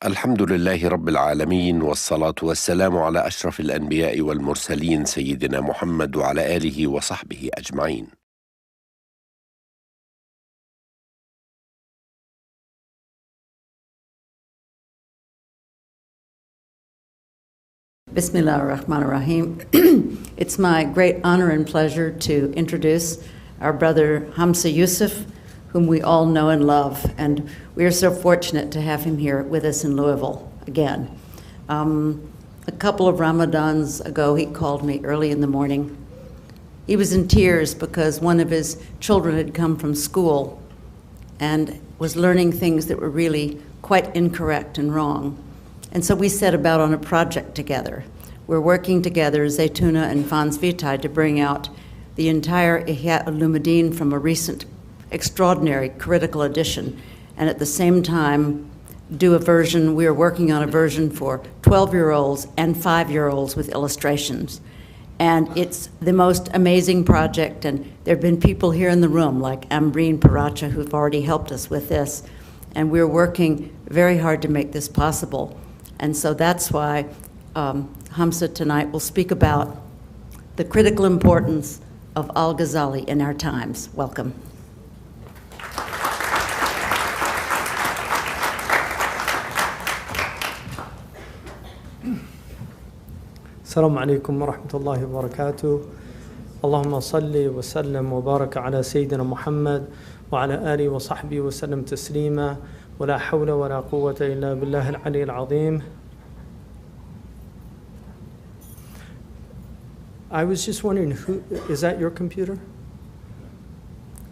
الحمد لله رب العالمين والصلاة والسلام على أشرف الأنبياء والمرسلين سيدنا محمد وعلى آله وصحبه أجمعين. Bismillah ar-Rahman ar-Rahim. It's my great honor and pleasure to introduce our brother Hamza Yusuf, whom we all know and love, and we are so fortunate to have him here with us in Louisville again. A couple of Ramadans ago, he called me early in the morning. He was in tears because one of his children had come from school and was learning things that were really quite incorrect and wrong. And so we set about on a project together. We're working together, Zaytuna and Fons Vitae, to bring out the entire Ihya Ulumuddin from a recent extraordinary critical edition, and at the same time do a version. We are working on a version for 12-year-olds and 5-year-olds with illustrations. And it's the most amazing project, and there have been people here in the room like Ambreen Paracha who've already helped us with this, and we're working very hard to make this possible. And so that's why Hamza tonight will speak about the critical importance of Al-Ghazali in our times. Welcome. السلام عليكم ورحمة الله وبركاته. اللهم صل وسلم وبارك على سيدنا محمد وعلى آله وصحبه وسلم تسليما ولا حول ولا قوة إلا بالله العلي العظيم. I was just wondering, who is that? Your computer?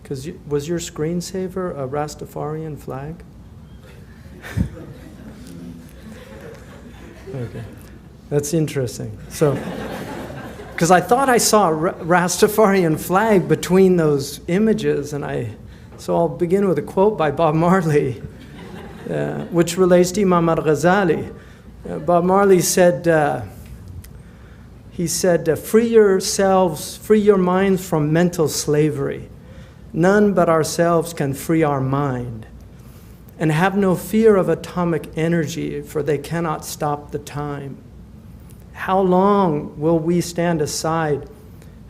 Because was your screensaver a Rastafarian flag? Okay. That's interesting. So, because I thought I saw a Rastafarian flag between those images, so I'll begin with a quote by Bob Marley, which relates to Imam Al-Ghazali. Bob Marley said, free yourselves, free your minds from mental slavery. None but ourselves can free our mind. And have no fear of atomic energy, for they cannot stop the time. How long will we stand aside?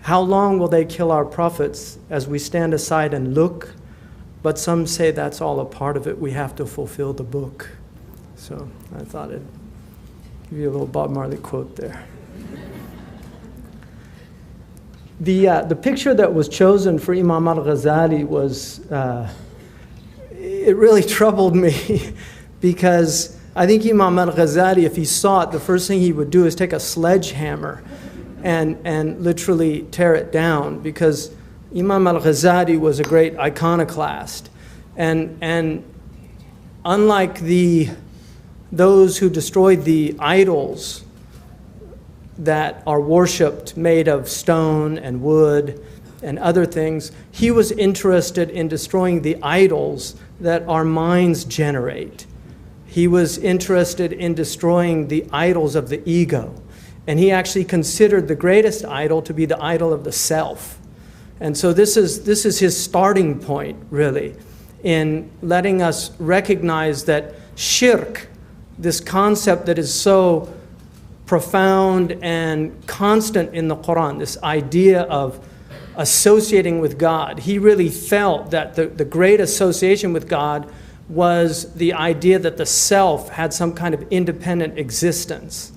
How long will they kill our prophets as we stand aside and look? But some say that's all a part of it. We have to fulfill the book. So I thought I'd give you a little Bob Marley quote there. The picture that was chosen for Imam Al-Ghazali was, it really troubled me because I think Imam Al-Ghazali, if he saw it, the first thing he would do is take a sledgehammer and literally tear it down, because Imam Al-Ghazali was a great iconoclast. And unlike those who destroyed the idols that are worshipped made of stone and wood and other things, he was interested in destroying the idols that our minds generate. He was interested in destroying the idols of the ego. And he actually considered the greatest idol to be the idol of the self. And so this is his starting point, really, in letting us recognize that shirk, this concept that is so profound and constant in the Quran, this idea of associating with God. He really felt that the great association with God was the idea that the self had some kind of independent existence.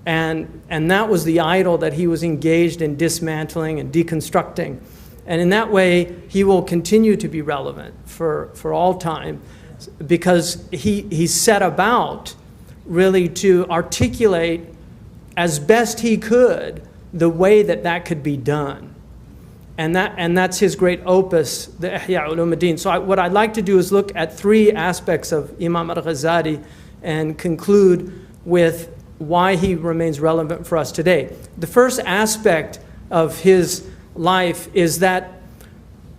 And that was the idol that he was engaged in dismantling and deconstructing. And in that way, he will continue to be relevant for all time, because he set about really to articulate as best he could the way that could be done. And that's his great opus, the Ihya Ulumuddin. So what I'd like to do is look at three aspects of Imam Al-Ghazali and conclude with why he remains relevant for us today. The first aspect of his life is that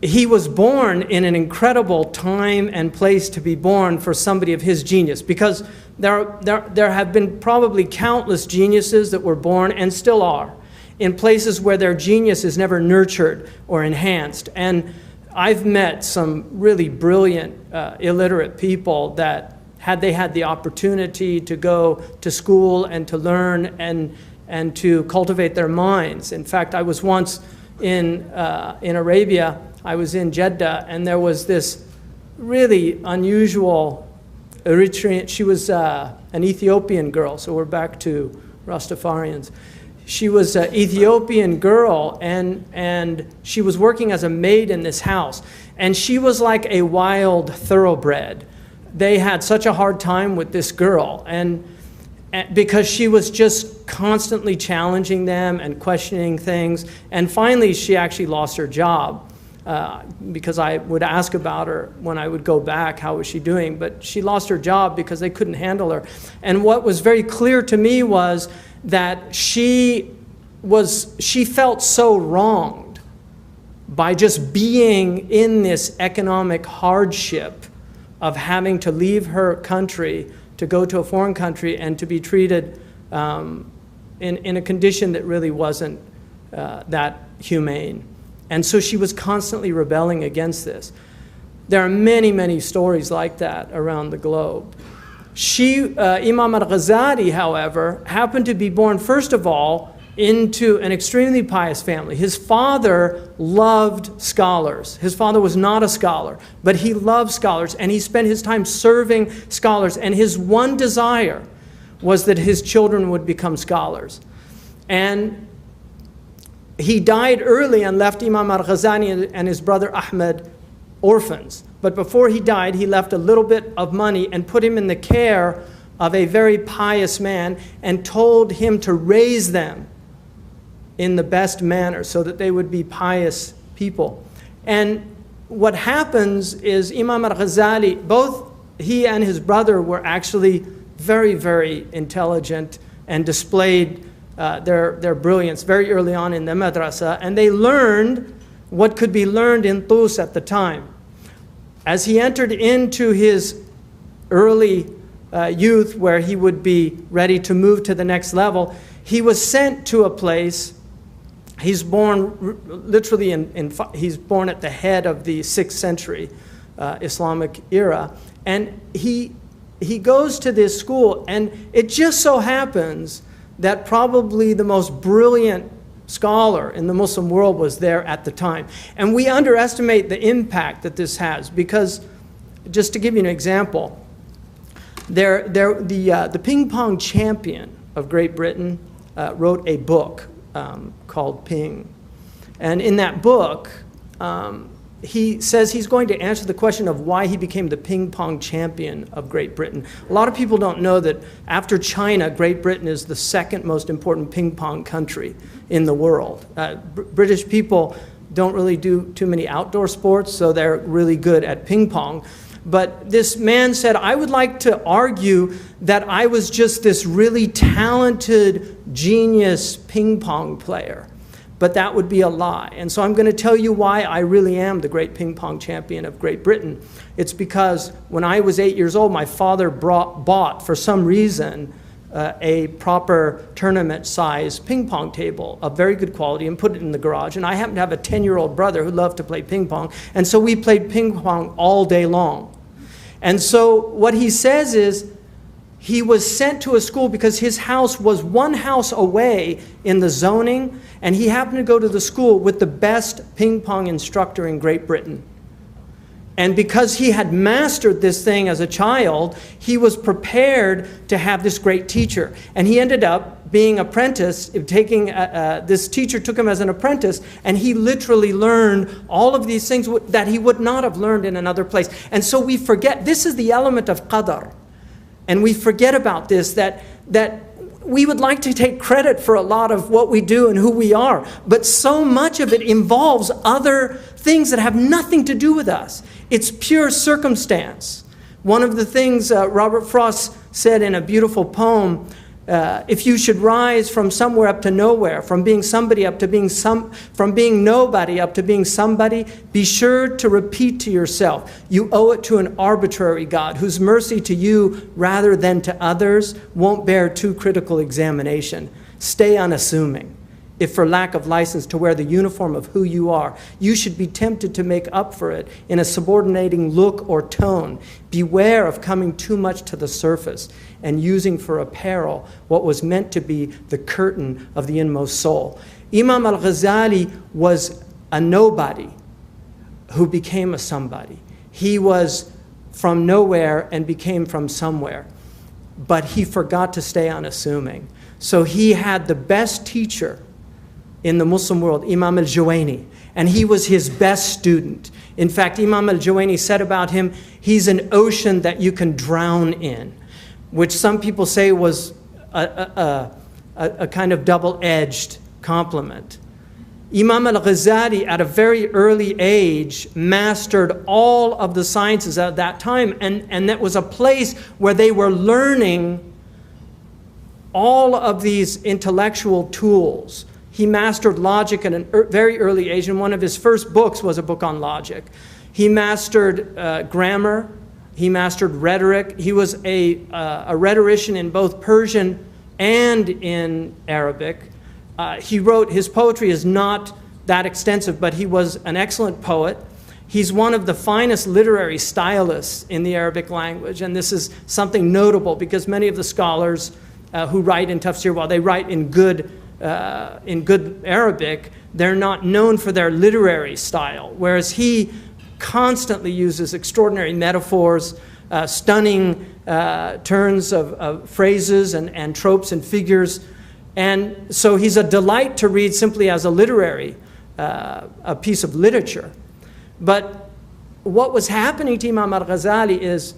he was born in an incredible time and place to be born for somebody of his genius, because there have been probably countless geniuses that were born and still are in places where their genius is never nurtured or enhanced. And I've met some really brilliant illiterate people that had they had the opportunity to go to school and to learn and to cultivate their minds. In fact, I was once in Arabia. I was in Jeddah, and there was this really unusual Eritrean. She was an Ethiopian girl, so we're back to Rastafarians. She was an Ethiopian girl, and she was working as a maid in this house. And she was like a wild thoroughbred. They had such a hard time with this girl, and because she was just constantly challenging them and questioning things. And finally, she actually lost her job because I would ask about her when I would go back, how was she doing? But she lost her job because they couldn't handle her. And what was very clear to me was that she felt so wronged by just being in this economic hardship of having to leave her country to go to a foreign country and to be treated in a condition that really wasn't that humane. And so she was constantly rebelling against this. There are many, many stories like that around the globe. Imam Al-Ghazali, however, happened to be born, first of all, into an extremely pious family. His father loved scholars. His father was not a scholar, but he loved scholars, and he spent his time serving scholars. And his one desire was that his children would become scholars. And he died early and left Imam Al-Ghazali and his brother Ahmed orphans. But before he died, he left a little bit of money and put him in the care of a very pious man and told him to raise them in the best manner so that they would be pious people. And what happens is Imam Al-Ghazali, both he and his brother were actually very, very intelligent and displayed their brilliance very early on in the madrasa, and they learned what could be learned in Tus at the time. As he entered into his early youth, where he would be ready to move to the next level, he was sent to a place. He's born literally he's born at the head of the 6th century Islamic era, and he goes to this school, and it just so happens that probably the most brilliant scholar in the Muslim world was there at the time. And we underestimate the impact that this has, because, just to give you an example, the ping pong champion of Great Britain wrote a book called Ping. And in that book, he says he's going to answer the question of why he became the ping pong champion of Great Britain. A lot of people don't know that after China, Great Britain is the second most important ping pong country in the world. British people don't really do too many outdoor sports, so they're really good at ping pong. But this man said, I would like to argue that I was just this really talented, genius ping pong player. But that would be a lie. And so I'm going to tell you why I really am the great ping pong champion of Great Britain. It's because when I was 8 years old, my father bought, for some reason, a proper tournament-size ping pong table of very good quality and put it in the garage. And I happened to have a 10-year-old brother who loved to play ping pong. And so we played ping pong all day long. And so what he says is, he was sent to a school because his house was one house away in the zoning, and he happened to go to the school with the best ping pong instructor in Great Britain. And because he had mastered this thing as a child, he was prepared to have this great teacher. And he ended up being apprentice, this teacher took him as an apprentice, and he literally learned all of these things that he would not have learned in another place. And so we forget, this is the element of qadar. And we forget about this, that we would like to take credit for a lot of what we do and who we are, but so much of it involves other things that have nothing to do with us. It's pure circumstance. One of the things Robert Frost said in a beautiful poem, if you should rise from somewhere up to nowhere, from being somebody up to being from being nobody up to being somebody, be sure to repeat to yourself, you owe it to an arbitrary God whose mercy to you rather than to others won't bear too critical examination. Stay unassuming. if for lack of license to wear the uniform of who you are, you should be tempted to make up for it in a subordinating look or tone. Beware of coming too much to the surface and using for apparel what was meant to be the curtain of the inmost soul. Imam Al-Ghazali was a nobody who became a somebody. He was from nowhere and became from somewhere. But he forgot to stay unassuming. So he had the best teacher in the Muslim world, Imam al-Juwayni, and he was his best student. In fact, Imam al-Juwayni said about him, he's an ocean that you can drown in, which some people say was a kind of double-edged compliment. Imam al-Ghazali, at a very early age, mastered all of the sciences at that time, and that was a place where they were learning all of these intellectual tools. He mastered logic at a very early age, and one of his first books was a book on logic. He mastered grammar. He mastered rhetoric. He was a rhetorician in both Persian and in Arabic. He wrote, his poetry is not that extensive, but he was an excellent poet. He's one of the finest literary stylists in the Arabic language, and this is something notable because many of the scholars who write in tafsir, while they write in good Arabic, they're not known for their literary style, whereas he constantly uses extraordinary metaphors, stunning turns of phrases and tropes and figures. And so he's a delight to read simply as a literary, a piece of literature. But what was happening to Imam Al-Ghazali is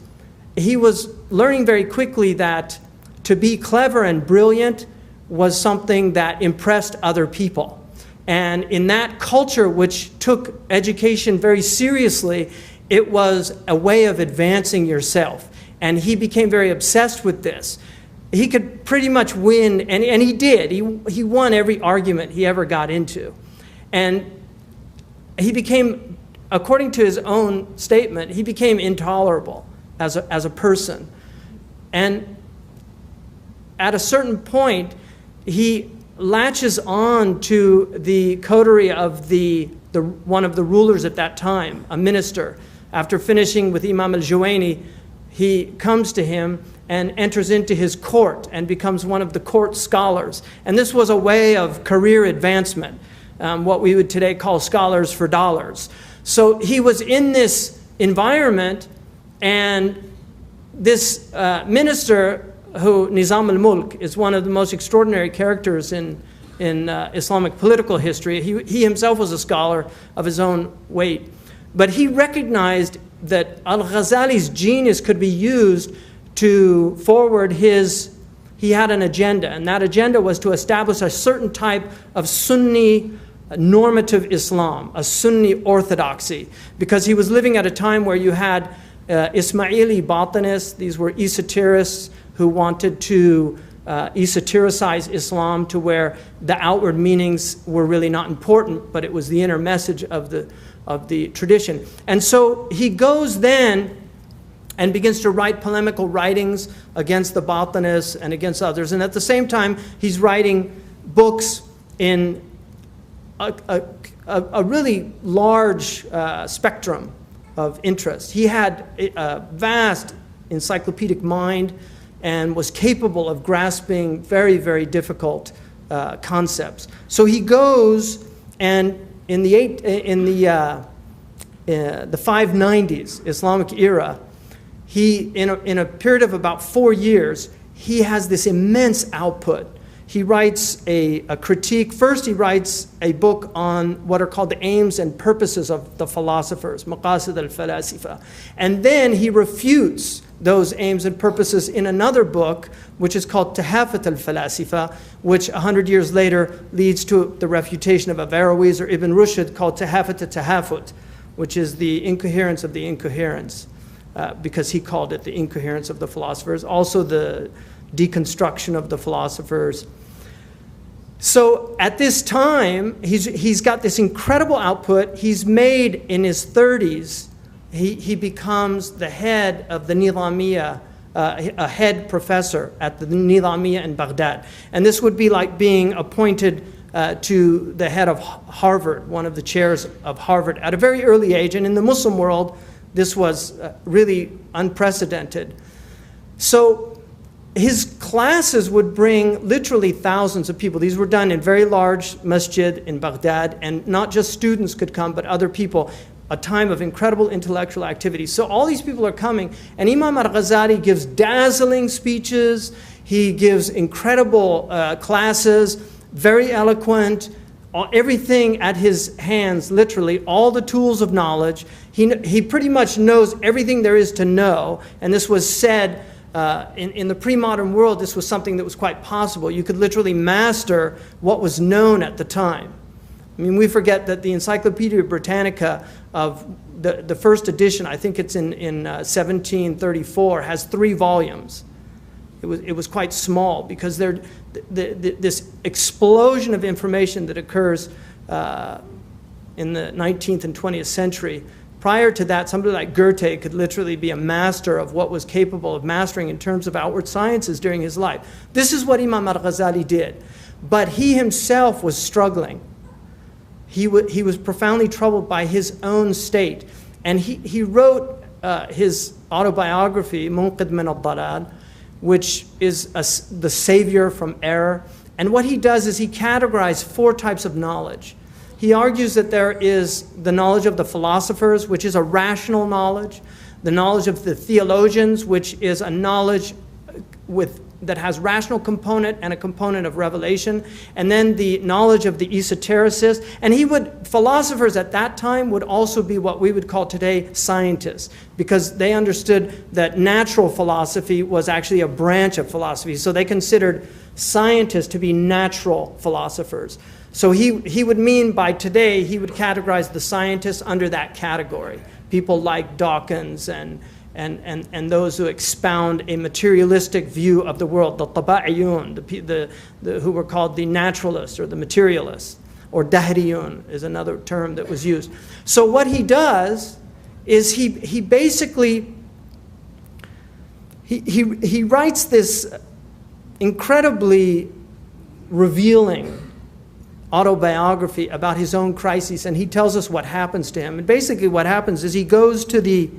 he was learning very quickly that to be clever and brilliant was something that impressed other people. And in that culture, which took education very seriously, it was a way of advancing yourself. And he became very obsessed with this. He could pretty much win, and he did. He won every argument he ever got into. And he became, according to his own statement, he became intolerable as a person. And at a certain point, he latches on to the coterie of one of the rulers at that time, a minister. After finishing with Imam al-Juwayni, he comes to him and enters into his court and becomes one of the court scholars. And this was a way of career advancement, what we would today call scholars for dollars. So he was in this environment, and this minister, who Nizam al-Mulk is one of the most extraordinary characters in Islamic political history. He himself was a scholar of his own weight. But he recognized that Al-Ghazali's genius could be used to forward he had an agenda, and that agenda was to establish a certain type of Sunni normative Islam, a Sunni orthodoxy, because he was living at a time where you had Ismaili Batinists. These were esoterists who wanted to esotericize Islam to where the outward meanings were really not important, but it was the inner message of the tradition. And so he goes then and begins to write polemical writings against the Batinists and against others. And at the same time, he's writing books in a really large spectrum of interest. He had a vast encyclopedic mind and was capable of grasping very, very difficult concepts. So he goes, and in the 590s Islamic era, he, in a period of about 4 years, he has this immense output. He writes a critique. First, he writes a book on what are called the aims and purposes of the philosophers, Maqasid al-Falasifa. And then he refutes those aims and purposes in another book, which is called Tahafut al-Falasifa, which 100 years later leads to the refutation of Averroes or Ibn Rushd, called Tahafut al-Tahafut, which is the incoherence of the incoherence, because he called it the incoherence of the philosophers, also the deconstruction of the philosophers. So at this time, he's got this incredible output. He's made, in his 30s, he becomes the head of the Nizamiya, a head professor at the Nizamiya in Baghdad. And this would be like being appointed to the head of Harvard, one of the chairs of Harvard, at a very early age. And in the Muslim world, this was really unprecedented. So his classes would bring literally thousands of people. These were done in very large masjid in Baghdad, and not just students could come, but other people. A time of incredible intellectual activity. So all these people are coming, and Imam Al-Ghazali gives dazzling speeches. He gives incredible classes, very eloquent, everything at his hands, literally, all the tools of knowledge. He pretty much knows everything there is to know, and this was said in the pre-modern world, this was something that was quite possible. You could literally master what was known at the time. I mean, we forget that the Encyclopedia Britannica of the first edition, I think it's in 1734, has 3 volumes. It was quite small because this explosion of information that occurs in the 19th and 20th century. Prior to that, somebody like Goethe could literally be a master of what was capable of mastering in terms of outward sciences during his life. This is what Imam Al-Ghazali did. But he himself was struggling. He was profoundly troubled by his own state. And he wrote his autobiography, Munqidh min al-Dalal, which is the savior from error. And what he does is he categorizes 4 types of knowledge. He argues that there is the knowledge of the philosophers, which is a rational knowledge, the knowledge of the theologians, which is a knowledge that has rational component and a component of revelation, and then the knowledge of the esotericists. And philosophers at that time would also be what we would call today scientists, because they understood that natural philosophy was actually a branch of philosophy. So they considered scientists to be natural philosophers. So he would mean by today, he would categorize the scientists under that category. People like Dawkins and those who expound a materialistic view of the world, the taba'iyun, who were called the naturalists or the materialists, or dahriyun is another term that was used. So what he does is he basically, he writes this incredibly revealing autobiography about his own crises, and he tells us what happens to him. And basically what happens is he goes to the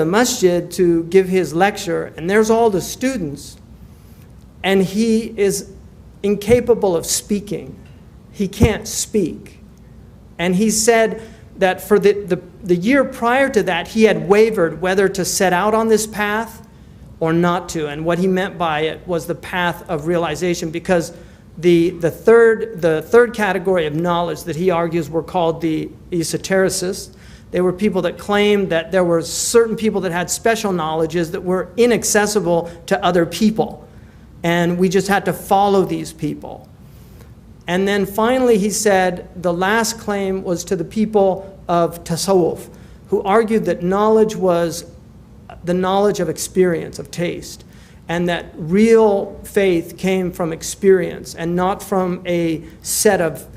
masjid to give his lecture, and there's all the students, and he is incapable of speaking. He can't speak. And he said that for the year prior to that, he had wavered whether to set out on this path or not to. And what he meant by it was the path of realization, because the third category of knowledge that he argues were called the esotericists. They were people that claimed that there were certain people that had special knowledges that were inaccessible to other people. And we just had to follow these people. And then finally he said the last claim was to the people of tasawwuf, who argued that knowledge was the knowledge of experience, of taste, and that real faith came from experience and not from a set of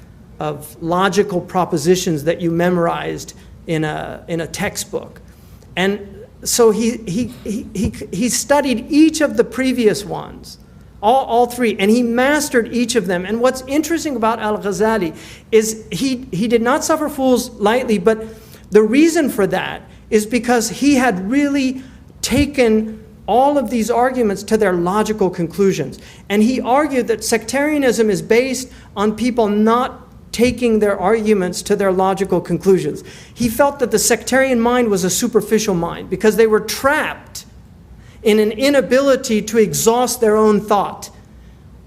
logical propositions that you memorized in a textbook. And so he studied each of the previous ones, all 3, and he mastered each of them. And what's interesting about Al-Ghazali is he did not suffer fools lightly, but the reason for that is because he had really taken all of these arguments to their logical conclusions. And he argued that sectarianism is based on people not taking their arguments to their logical conclusions. He felt that the sectarian mind was a superficial mind because they were trapped in an inability to exhaust their own thought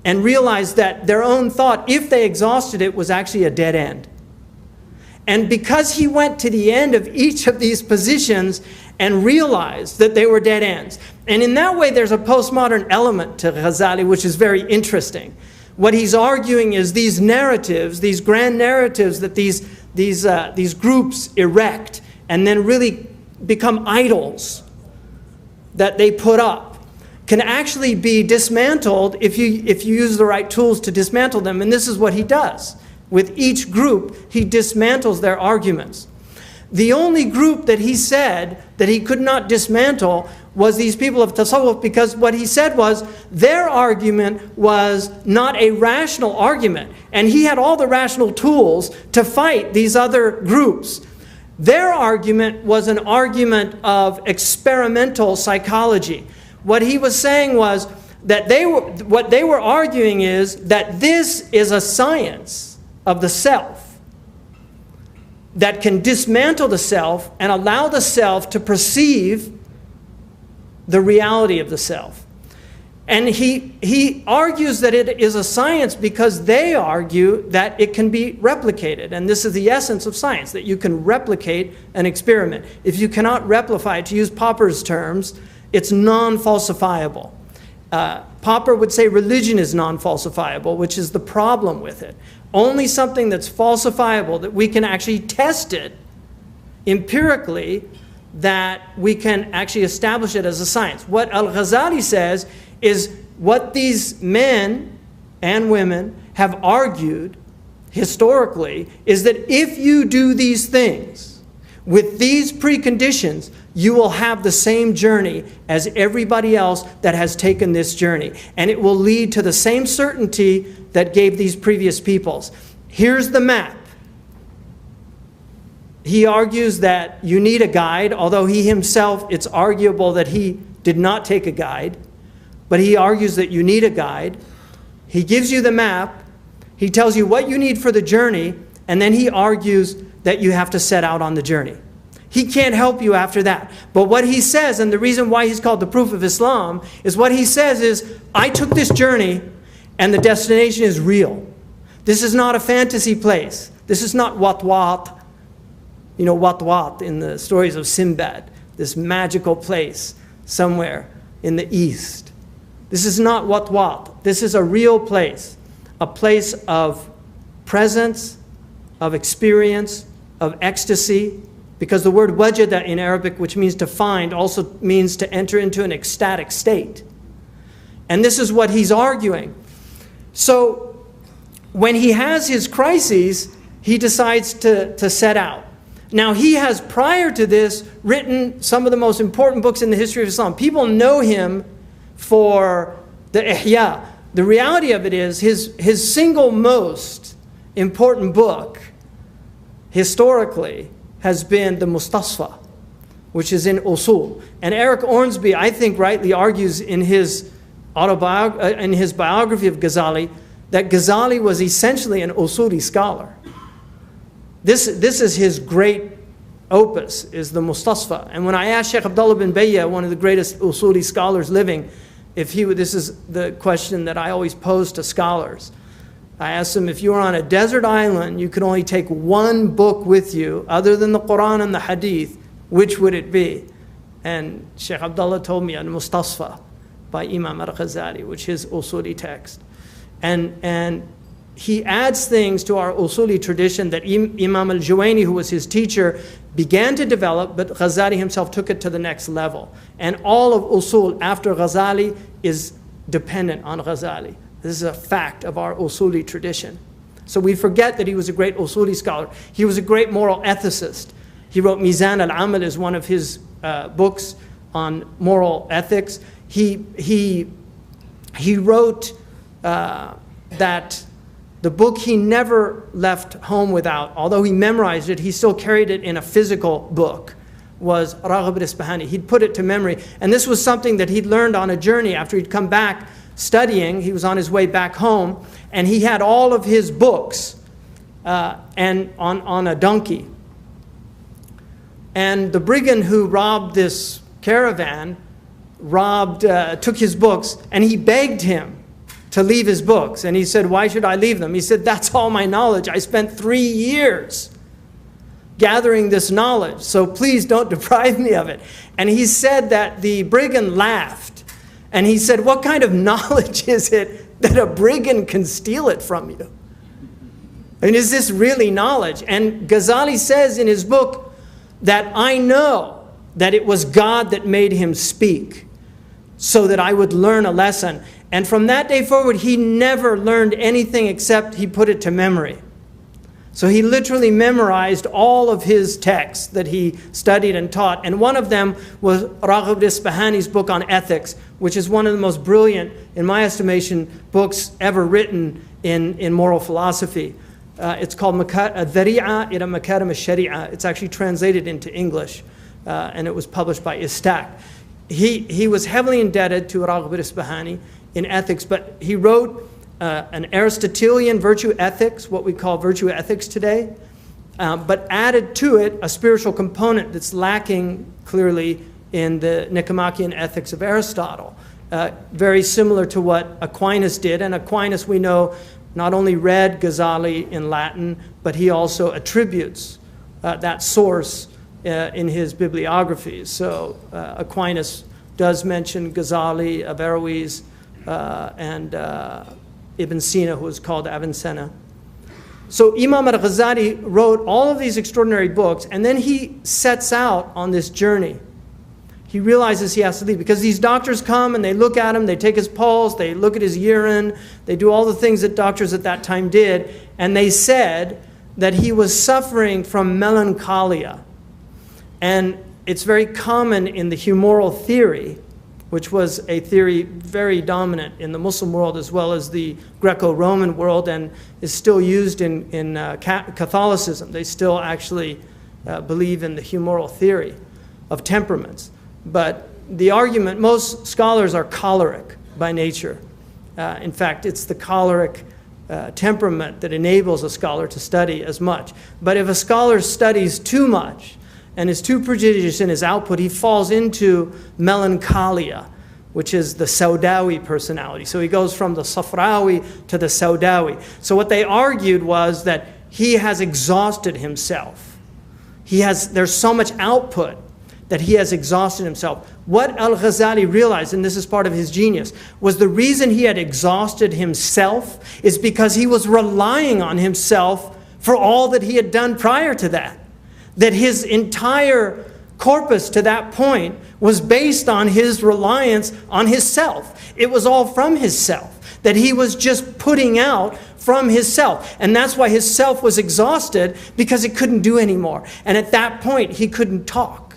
and realized that their own thought, if they exhausted it, was actually a dead end. And because he went to the end of each of these positions and realized that they were dead ends. And in that way, there's a postmodern element to Ghazali, which is very interesting. What he's arguing is these narratives, these grand narratives that these groups erect and then really become idols that they put up, can actually be dismantled if you use the right tools to dismantle them. And this is what he does. With each group, he dismantles their arguments. The only group that he said that he could not dismantle was these people of tasawwuf, because what he said was their argument was not a rational argument. And he had all the rational tools to fight these other groups. Their argument was an argument of experimental psychology. What he was saying was that what they were arguing is that this is a science of the self that can dismantle the self and allow the self to perceive the reality of the self. And he argues that it is a science because they argue that it can be replicated. And this is the essence of science, that you can replicate an experiment. If you cannot replicate it, to use Popper's terms, it's non-falsifiable. Popper would say religion is non-falsifiable, which is the problem with it. Only something that's falsifiable, that we can actually test it empirically, that we can actually establish it as a science. What Al-Ghazali says is what these men and women have argued historically is that if you do these things with these preconditions, you will have the same journey as everybody else that has taken this journey. And it will lead to the same certainty that gave these previous peoples. Here's the map. He argues that you need a guide, although he himself, it's arguable that he did not take a guide. But he argues that you need a guide. He gives you the map. He tells you what you need for the journey. And then he argues that you have to set out on the journey. He can't help you after that. But what he says, and the reason why he's called the proof of Islam, is what he says is, I took this journey and the destination is real. This is not a fantasy place. This is not Wat-Wat. You know, Wat-Wat in the stories of Sinbad, this magical place somewhere in the east. This is not Wat-Wat. This is a real place, a place of presence, of experience, of ecstasy, because the word wajada in Arabic, which means to find, also means to enter into an ecstatic state. And this is what he's arguing. So when he has his crises, he decides to set out. Now, he has, prior to this, written some of the most important books in the history of Islam. People know him for the Ihya. The reality of it is, his single most important book, historically, has been the Mustasfa, which is in Usul. And Eric Ormsby, I think, rightly argues in his biography of Ghazali, that Ghazali was essentially an Usuli scholar. This is his great opus, is the Mustasfa. And when I asked Shaykh Abdullah bin Bayya, one of the greatest Usuli scholars living, if he would, this is the question that I always pose to scholars. I asked him, if you were on a desert island, you could only take one book with you, other than the Quran and the Hadith, which would it be? And Shaykh Abdullah told me, Al-Mustasfa by Imam Al-Ghazali, which is Usuli text. And he adds things to our Usuli tradition that Imam al-Juwayni, who was his teacher, began to develop, but Ghazali himself took it to the next level. And all of Usul after Ghazali is dependent on Ghazali. This is a fact of our Usuli tradition. So we forget that he was a great Usuli scholar. He was a great moral ethicist. He wrote Mizan al-Amal as one of his books on moral ethics. He wrote that the book he never left home without, although he memorized it, he still carried it in a physical book, was Raghib al-Isfahani. He'd put it to memory. And this was something that he'd learned on a journey after he'd come back studying. He was on his way back home, and he had all of his books and on a donkey. And the brigand who robbed this caravan took his books, and he begged him to leave his books. And he said, why should I leave them? He said, that's all my knowledge. I spent 3 years gathering this knowledge, so please don't deprive me of it. And he said that the brigand laughed. And he said, what kind of knowledge is it that a brigand can steal it from you? And is this really knowledge? And Ghazali says in his book that I know that it was God that made him speak so that I would learn a lesson. And from that day forward, he never learned anything except he put it to memory. So he literally memorized all of his texts that he studied and taught. And one of them was Raghib Isfahani's book on ethics, which is one of the most brilliant, in my estimation, books ever written in moral philosophy. It's called Dhari'a ila Makarim al-Sharia. It's actually translated into English, and it was published by Istaq. He was heavily indebted to Raghib Isfahani in ethics, but he wrote an Aristotelian virtue ethics, what we call virtue ethics today, but added to it a spiritual component that's lacking clearly in the Nicomachean ethics of Aristotle. Very similar to what Aquinas did, and Aquinas, we know, not only read Ghazali in Latin, but he also attributes that source in his bibliographies. So Aquinas does mention Ghazali, Averroes, and Ibn Sina, who was called Avicenna. So Imam Al-Ghazali wrote all of these extraordinary books, and then he sets out on this journey. He realizes he has to leave, because these doctors come and they look at him, they take his pulse, they look at his urine, they do all the things that doctors at that time did, and they said that he was suffering from melancholia. And it's very common in the humoral theory, which was a theory very dominant in the Muslim world as well as the Greco-Roman world, and is still used in Catholicism. They still actually believe in the humoral theory of temperaments. But the argument, most scholars are choleric by nature. In fact, it's the choleric temperament that enables a scholar to study as much. But if a scholar studies too much and is too prodigious in his output, he falls into melancholia, which is the Saudawi personality. So he goes from the Safrawi to the Saudawi. So what they argued was that he has exhausted himself. There's so much output that he has exhausted himself. What Al-Ghazali realized, and this is part of his genius, was the reason he had exhausted himself is because he was relying on himself for all that he had done prior to that. That his entire corpus to that point was based on his reliance on his self. It was all from his self, that he was just putting out from his self. And that's why his self was exhausted, because it couldn't do anymore. And at that point, he couldn't talk.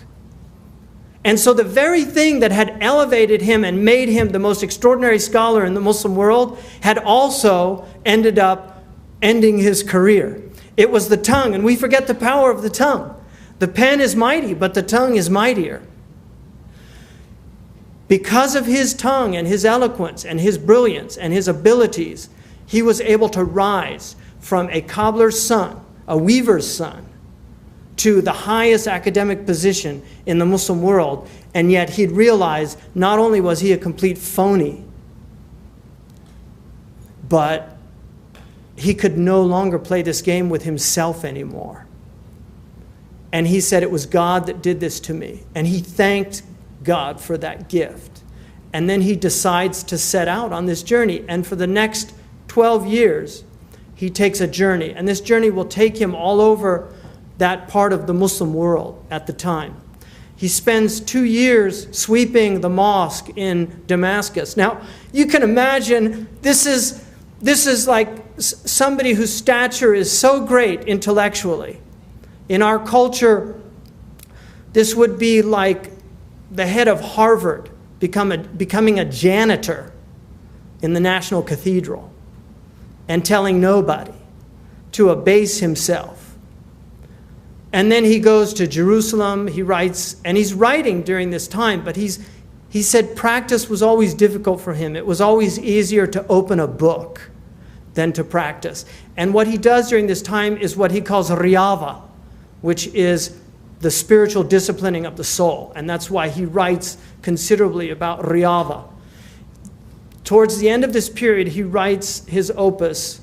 And so the very thing that had elevated him and made him the most extraordinary scholar in the Muslim world had also ended up ending his career. It was the tongue, and we forget the power of the tongue. The pen is mighty, but the tongue is mightier. Because of his tongue and his eloquence and his brilliance and his abilities, he was able to rise from a cobbler's son, a weaver's son, to the highest academic position in the Muslim world. And yet he'd realized not only was he a complete phony, but he could no longer play this game with himself anymore. And he said, it was God that did this to me. And he thanked God for that gift. And then he decides to set out on this journey. And for the next 12 years, he takes a journey. And this journey will take him all over that part of the Muslim world at the time. He spends 2 years sweeping the mosque in Damascus. Now, you can imagine this is like somebody whose stature is so great intellectually. In our culture, this would be like the head of Harvard becoming a janitor in the National Cathedral and telling nobody, to abase himself. And then he goes to Jerusalem, he writes, and he's writing during this time, but he said practice was always difficult for him. It was always easier to open a book than to practice. And what he does during this time is what he calls riyadha, which is the spiritual disciplining of the soul. And that's why he writes considerably about riyadha. Towards the end of this period, he writes his opus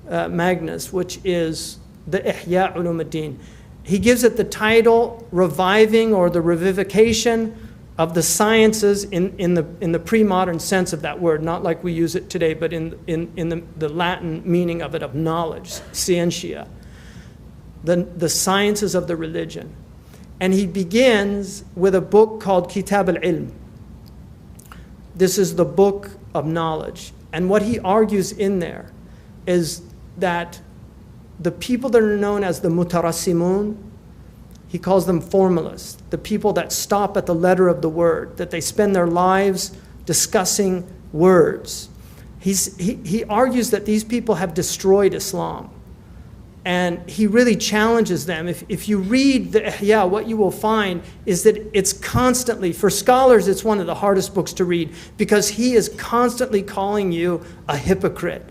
magnus, which is the Ihya Ulumuddin. He gives it the title Reviving, or the Revivification of the Sciences in the pre-modern sense of that word, not like we use it today, but in the Latin meaning of it, of knowledge, scientia, the sciences of the religion. And he begins with a book called Kitab al-Ilm. This is the book of knowledge. And what he argues in there is that the people that are known as the mutarassimun, he calls them formalists, the people that stop at the letter of the word, that they spend their lives discussing words. He argues that these people have destroyed Islam. And he really challenges them. If you read the Ihya, what you will find is that it's constantly, for scholars, it's one of the hardest books to read because he is constantly calling you a hypocrite.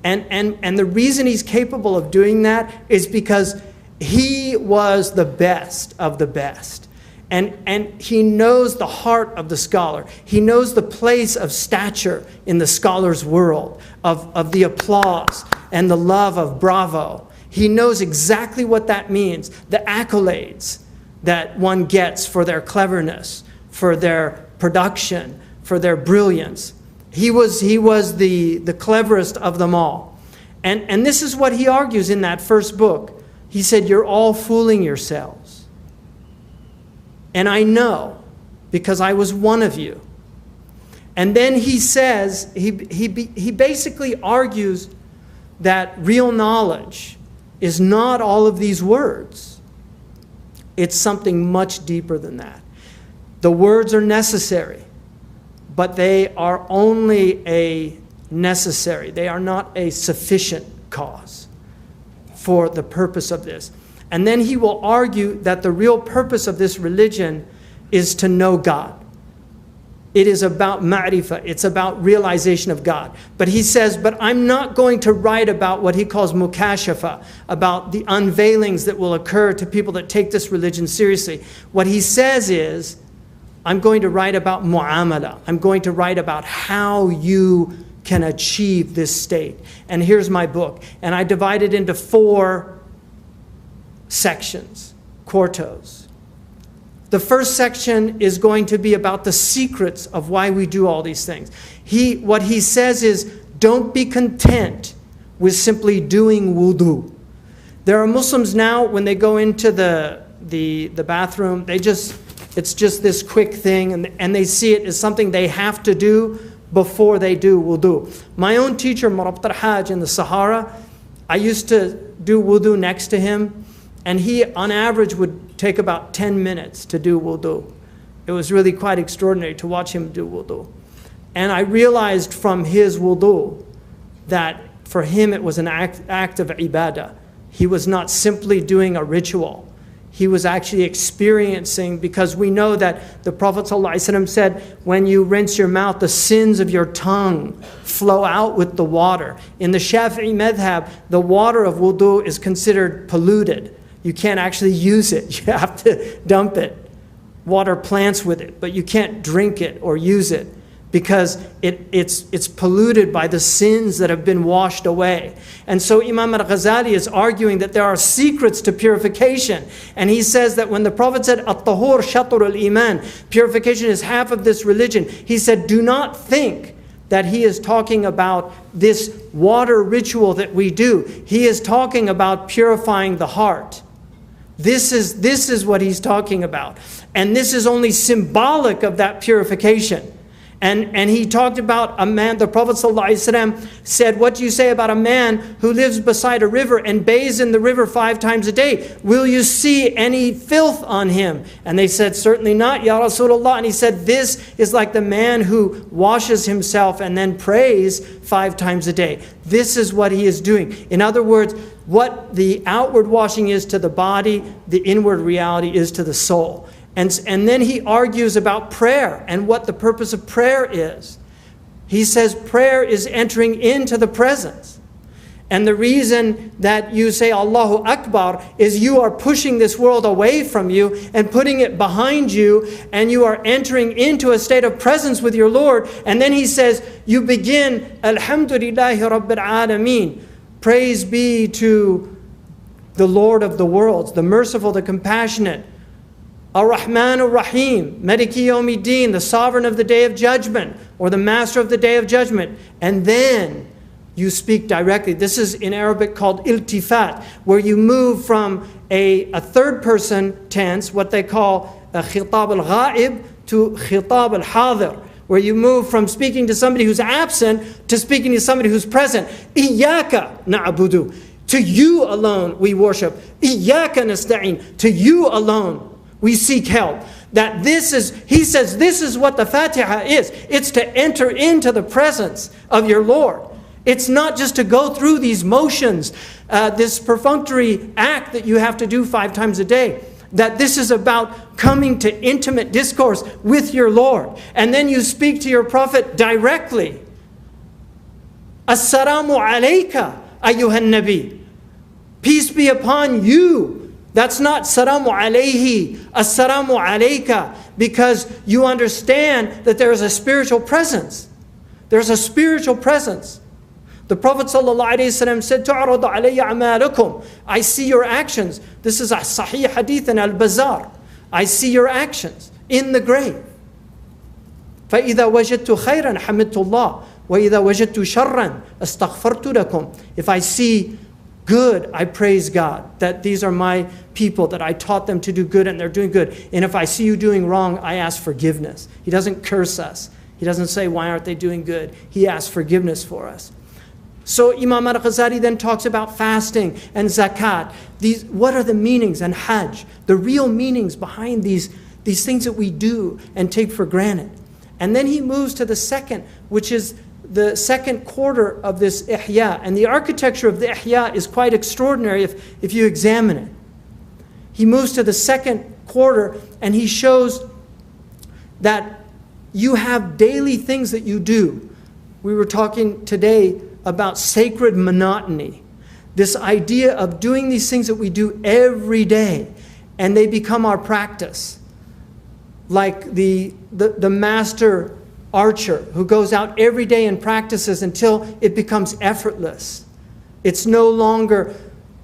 And the reason he's capable of doing that is because he was the best of the best. And he knows the heart of the scholar. He knows the place of stature in the scholar's world, of the applause and the love of bravo. He knows exactly what that means, the accolades that one gets for their cleverness, for their production, for their brilliance. He was the cleverest of them all. And this is what he argues in that first book. He said, you're all fooling yourselves. And I know, because I was one of you. And then he says, he basically argues that real knowledge is not all of these words. It's something much deeper than that. The words are necessary, but they are only a necessary. They are not a sufficient cause for the purpose of this. And then he will argue that the real purpose of this religion is to know God. It is about ma'rifah. It's about realization of God. But he says, but I'm not going to write about what he calls mukashafa, about the unveilings that will occur to people that take this religion seriously. What he says is, I'm going to write about mu'amala. I'm going to write about how you can achieve this state. And here's my book. And I divide it into 4 sections, quartos. The first section is going to be about the secrets of why we do all these things. What he says is, don't be content with simply doing wudu. There are Muslims now, when they go into the bathroom, it's just this quick thing, and they see it as something they have to do before they do wudu. My own teacher, Murabt al-Hajj in the Sahara, I used to do wudu next to him, and he, on average, would take about 10 minutes to do wudu. It was really quite extraordinary to watch him do wudu. And I realized from his wudu that for him it was an act of ibadah. He was not simply doing a ritual. He was actually experiencing, because we know that the Prophet ﷺ said, when you rinse your mouth, the sins of your tongue flow out with the water. In the Shafi'i madhab, the water of wudu is considered polluted. You can't actually use it. You have to dump it. Water plants with it, but you can't drink it or use it because it's polluted by the sins that have been washed away. And so Imam Al-Ghazali is arguing that there are secrets to purification. And he says that when the Prophet said, At-tahur shatur al-iman, purification is half of this religion, he said, do not think that he is talking about this water ritual that we do. He is talking about purifying the heart. This is what he's talking about. And this is only symbolic of that purification. And he talked about a man, the Prophet ﷺ said, what do you say about a man who lives beside a river and bathes in the river 5 times a day? Will you see any filth on him? And they said, certainly not, Ya Rasulullah. And he said, this is like the man who washes himself and then prays 5 times a day. This is what he is doing. In other words, what the outward washing is to the body, the inward reality is to the soul. And then he argues about prayer and what the purpose of prayer is. He says prayer is entering into the presence. And the reason that you say Allahu Akbar is you are pushing this world away from you and putting it behind you, and you are entering into a state of presence with your Lord. And then he says, you begin, Alhamdulillahi Rabbil Alameen. Praise be to the Lord of the worlds, the merciful, the compassionate. Ar-Rahman Ar-Rahim, Maliki Yawmiddin, the sovereign of the day of judgment, or the master of the day of judgment. And then you speak directly. This is in Arabic called iltifat, where you move from a third person tense, what they call khitab al-ghaib, to khitab al-hadir, where you move from speaking to somebody who's absent to speaking to somebody who's present. Iyaka na'budu. To you alone we worship. إِيَّاكَ نَسْتَعِينُ. To you alone we seek help. That this is, he says, this is what the Fatiha is. It's to enter into the presence of your Lord. It's not just to go through these motions, this perfunctory act that you have to do 5 times a day. That this is about coming to intimate discourse with your Lord. And then you speak to your Prophet directly. Assalamu alayka ayyuhan nabi. Peace be upon you. That's not salamu alayhi, assalamu alayka, because you understand that there is a spiritual presence. There's a spiritual presence. The Prophet ﷺ said, تُعْرَضُ عَلَيَّ أَعْمَالُكُمْ. I see your actions. This is a sahih hadith in Al-Bazar. I see your actions in the grave. فَإِذَا وَجَدْتُ خَيْرًا حَمِدْتُ اللَّهِ وَإِذَا وَجَدْتُ شَرًّا أَسْتَغْفَرْتُ لَكُمْ. If I see good, I praise God. That these are my people, that I taught them to do good and they're doing good. And if I see you doing wrong, I ask forgiveness. He doesn't curse us. He doesn't say, why aren't they doing good? He asks forgiveness for us. So Imam Al-Ghazali then talks about fasting and zakat. What are the meanings? And hajj, the real meanings behind these things that we do and take for granted. And then he moves to the second, which is the second quarter of this ihya. And the architecture of the ihya is quite extraordinary if you examine it. He moves to the second quarter and he shows that you have daily things that you do. We were talking today about sacred monotony. This idea of doing these things that we do every day and they become our practice. Like the master archer who goes out every day and practices until it becomes effortless. It's no longer,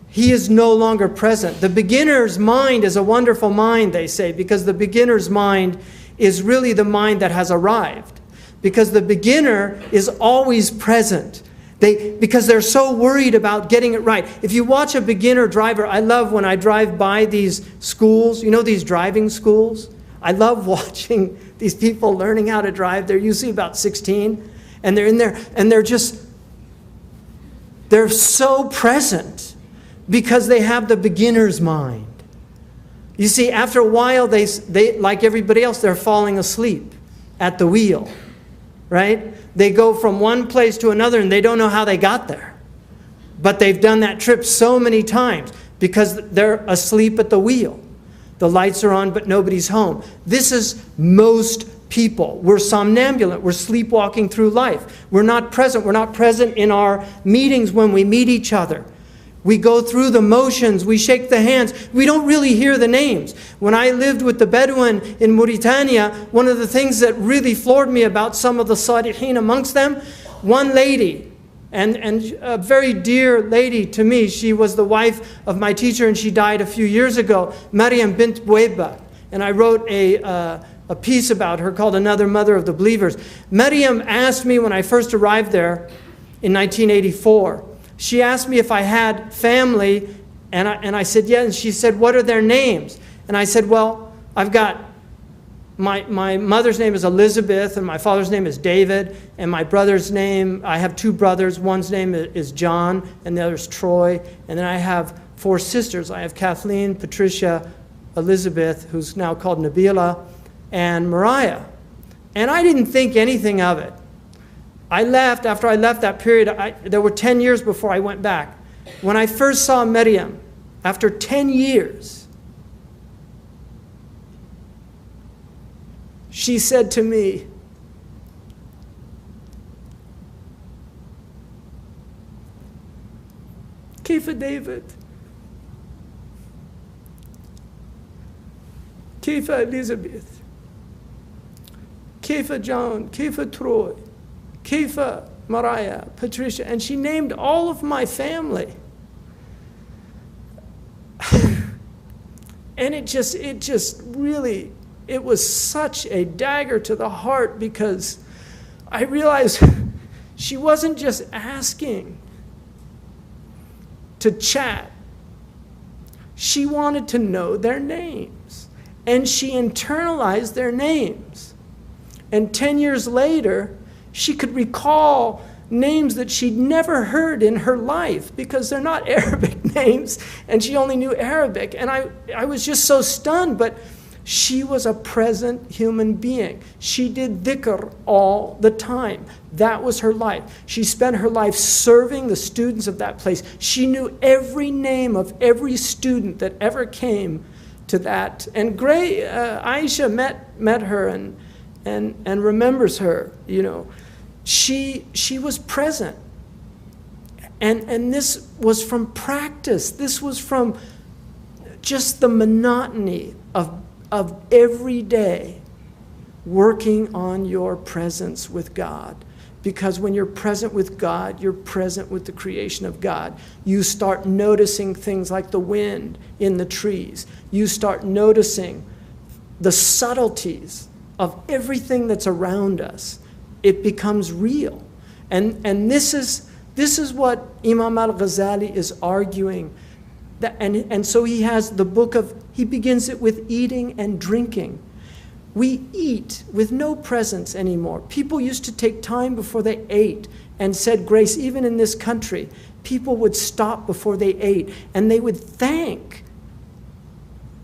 he is no longer present. The beginner's mind is a wonderful mind, they say, because the beginner's mind is really the mind that has arrived. Because the beginner is always present. Because they're so worried about getting it right. If you watch a beginner driver, I love when I drive by these schools, you know, these driving schools. I love watching these people learning how to drive. They're usually about 16, and they're in there, and they're so present because they have the beginner's mind. You see, after a while, they like everybody else, they're falling asleep at the wheel, right? They go from one place to another and they don't know how they got there. But they've done that trip so many times because they're asleep at the wheel. The lights are on, but nobody's home. This is most people. We're somnambulant. We're sleepwalking through life. We're not present. We're not present in our meetings when we meet each other. We go through the motions. We shake the hands. We don't really hear the names. When I lived with the Bedouin in Mauritania, one of the things that really floored me about some of the Salihin amongst them, one lady, and a very dear lady to me, she was the wife of my teacher and she died a few years ago, Maryam bint Boueba. And I wrote a piece about her called Another Mother of the Believers. Maryam asked me when I first arrived there in 1984, she asked me if I had family, and I said, yeah, and she said, what are their names? And I said, well, I've got, my mother's name is Elizabeth, and my father's name is David, and my brother's name, I have 2 brothers, one's name is John, and the other's Troy, and then I have 4 sisters. I have Kathleen, Patricia, Elizabeth, who's now called Nabila, and Mariah. And I didn't think anything of it. After I left that period, there were 10 years before I went back. When I first saw Maryam, after 10 years, she said to me, كيف ديفيد؟ كيف إليزابيث؟ كيف جون؟ كيف تروي؟ Kifa, Mariah, Patricia, and she named all of my family. And it was such a dagger to the heart because I realized she wasn't just asking to chat. She wanted to know their names. And she internalized their names. And 10 years later, she could recall names that she'd never heard in her life because they're not Arabic names, and she only knew Arabic. And I was just so stunned, but she was a present human being. She did dhikr all the time. That was her life. She spent her life serving the students of that place. She knew every name of every student that ever came to that. And Aisha met her and remembers her, you know. She was present. And this was from practice. This was from just the monotony of every day working on your presence with God. Because when you're present with God, you're present with the creation of God. You start noticing things like the wind in the trees. You start noticing the subtleties of everything that's around us. It becomes real. And this is what Imam Al-Ghazali is arguing. And so he has the book of, he begins it with eating and drinking. We eat with no presence anymore. People used to take time before they ate and said grace. Even in this country, people would stop before they ate and they would thank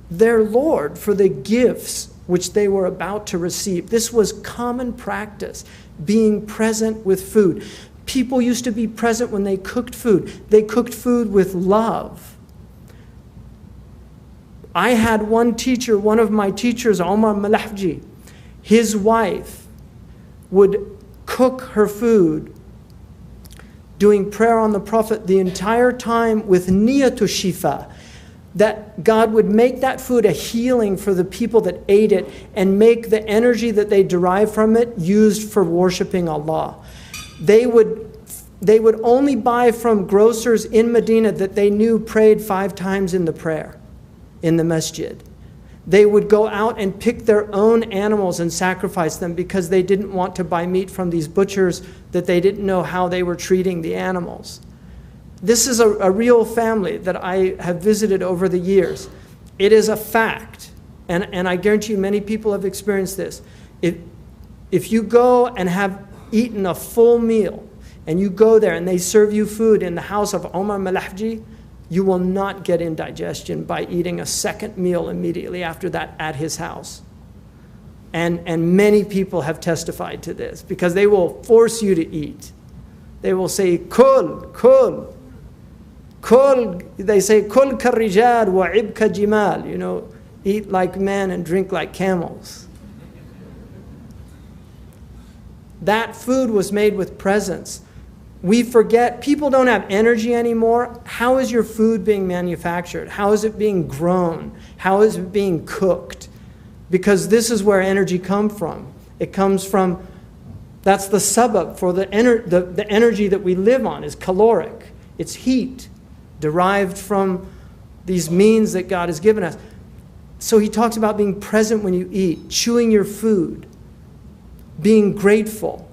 their Lord for the gifts which they were about to receive. This was common practice, being present with food. People used to be present when they cooked food. They cooked food with love. I had one teacher, one of my teachers, Omar Malahji, his wife would cook her food, doing prayer on the Prophet the entire time with niyatu shifa, that God would make that food a healing for the people that ate it and make the energy that they derive from it used for worshiping Allah. They would only buy from grocers in Medina that they knew prayed 5 times in the prayer in the masjid. They would go out and pick their own animals and sacrifice them because they didn't want to buy meat from these butchers that they didn't know how they were treating the animals. This is a real family that I have visited over the years. It is a fact, and I guarantee you many people have experienced this. If you go and have eaten a full meal, and you go there and they serve you food in the house of Omar Malahji, you will not get indigestion by eating a second meal immediately after that at his house. And many people have testified to this because they will force you to eat. They will say, Kul, kul, kul. They say, Kul karrijal wa ibka jimal. You know, eat like men and drink like camels. That food was made with presence. We forget, people don't have energy anymore. How is your food being manufactured? How is it being grown? How is it being cooked? Because this is where energy comes from. It comes from, that's the sabab for the energy that we live on is caloric. It's heat derived from these means that God has given us. So he talks about being present when you eat, chewing your food, being grateful,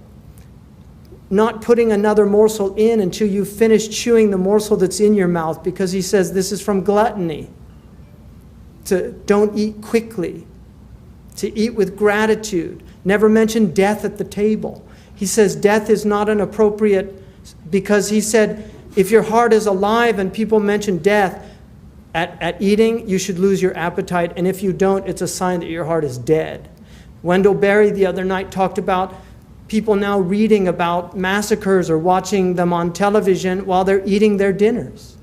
not putting another morsel in until you finish chewing the morsel that's in your mouth, because he says this is from gluttony. To don't eat quickly, to eat with gratitude. Never mention death at the table. He says death is not an appropriate, because he said if your heart is alive and people mention death at eating, you should lose your appetite, and if you don't, it's a sign that your heart is dead. Wendell Berry the other night talked about people now reading about massacres or watching them on television while they're eating their dinners.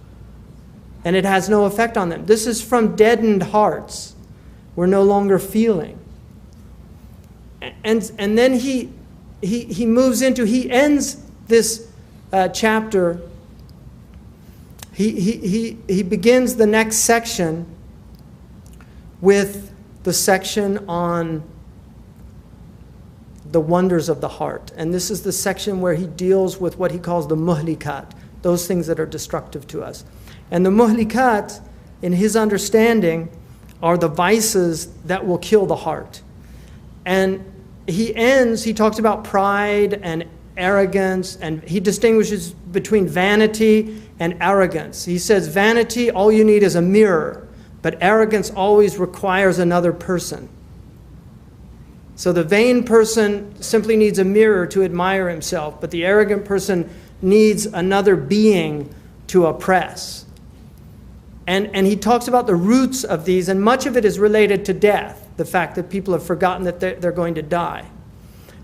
And it has no effect on them. This is from deadened hearts. We're no longer feeling. And then he moves into, he ends this chapter, he begins the next section with the section on the wonders of the heart. And this is the section where he deals with what he calls the muhlikat, those things that are destructive to us. And the muhlikat, in his understanding, are the vices that will kill the heart. And he talks about pride and arrogance, and he distinguishes between vanity and arrogance. He says vanity, all you need is a mirror, but arrogance always requires another person. So the vain person simply needs a mirror to admire himself, but the arrogant person needs another being to oppress. And he talks about the roots of these, and much of it is related to death, the fact that people have forgotten that they're going to die.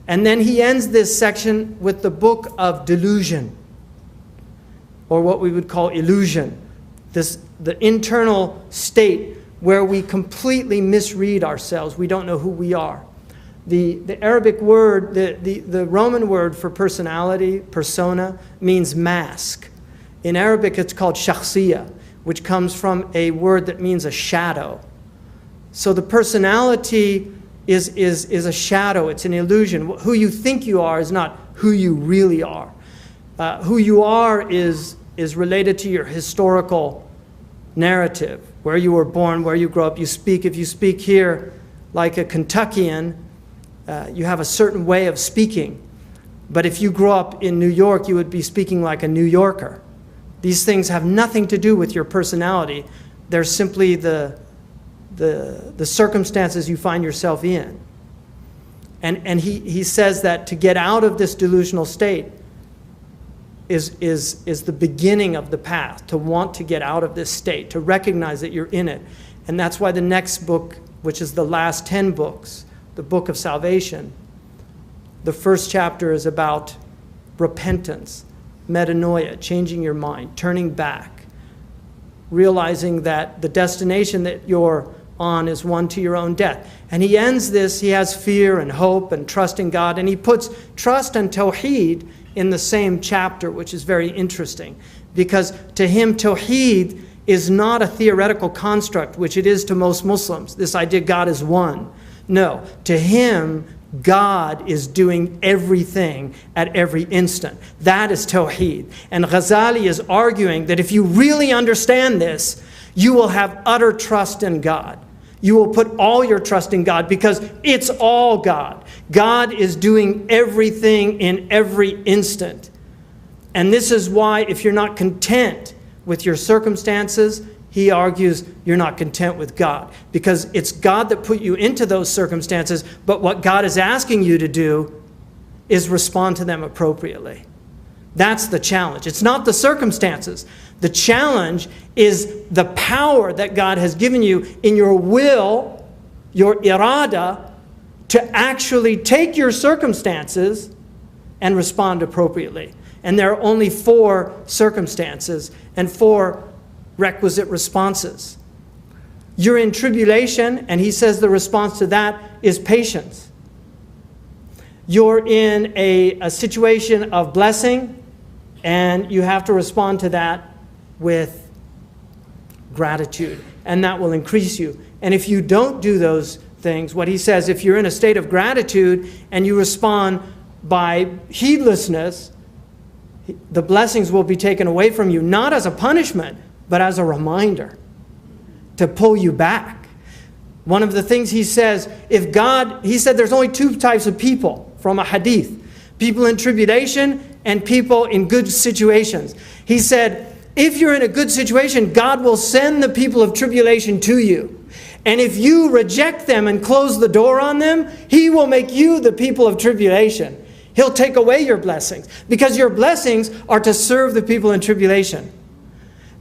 And then he ends this section with the book of delusion, or what we would call illusion, the internal state where we completely misread ourselves. We don't know who we are. The Arabic word, the Roman word for personality, persona, means mask. In Arabic, it's called shakhsiyah, which comes from a word that means a shadow. So the personality is a shadow, it's an illusion. Who you think you are is not who you really are. Who you are is related to your historical narrative, where you were born, where you grew up. If you speak here like a Kentuckian, you have a certain way of speaking. But if you grew up in New York, you would be speaking like a New Yorker. These things have nothing to do with your personality. They're simply the circumstances you find yourself in. And he says that to get out of this delusional state is the beginning of the path, to want to get out of this state, to recognize that you're in it. And that's why the next book, which is the last 10 books, the Book of Salvation, the first chapter is about repentance, metanoia, changing your mind, turning back, realizing that the destination that you're on is one to your own death. And he ends this, he has fear and hope and trust in God, and he puts trust and tawheed in the same chapter, which is very interesting, because to him tawheed is not a theoretical construct, which it is to most Muslims, this idea God is one. No, to him God is doing everything at every instant. That is tawheed. And Ghazali is arguing that if you really understand this, you will have utter trust in God. You will put all your trust in God because it's all God. God is doing everything in every instant. And this is why if you're not content with your circumstances, he argues you're not content with God. Because it's God that put you into those circumstances, but what God is asking you to do is respond to them appropriately. That's the challenge. It's not the circumstances. The challenge is the power that God has given you in your will, your irada, to actually take your circumstances and respond appropriately. And there are only 4 circumstances and 4 requisite responses. You're in tribulation, and he says the response to that is patience. You're in a situation of blessing, and you have to respond to that with gratitude, and that will increase you. And if you don't do those things, what he says, if you're in a state of gratitude and you respond by heedlessness, the blessings will be taken away from you, not as a punishment, but as a reminder to pull you back. One of the things he says, he said there's only 2 types of people from a hadith: people in tribulation and people in good situations. He said, if you're in a good situation, God will send the people of tribulation to you. And if you reject them and close the door on them, he will make you the people of tribulation. He'll take away your blessings, because your blessings are to serve the people in tribulation.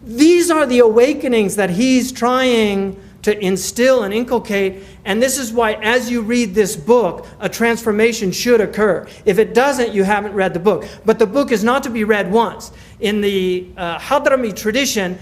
These are the awakenings that he's trying to instill and inculcate, and this is why as you read this book, a transformation should occur. If it doesn't, you haven't read the book. But the book is not to be read once. In the Hadrami tradition,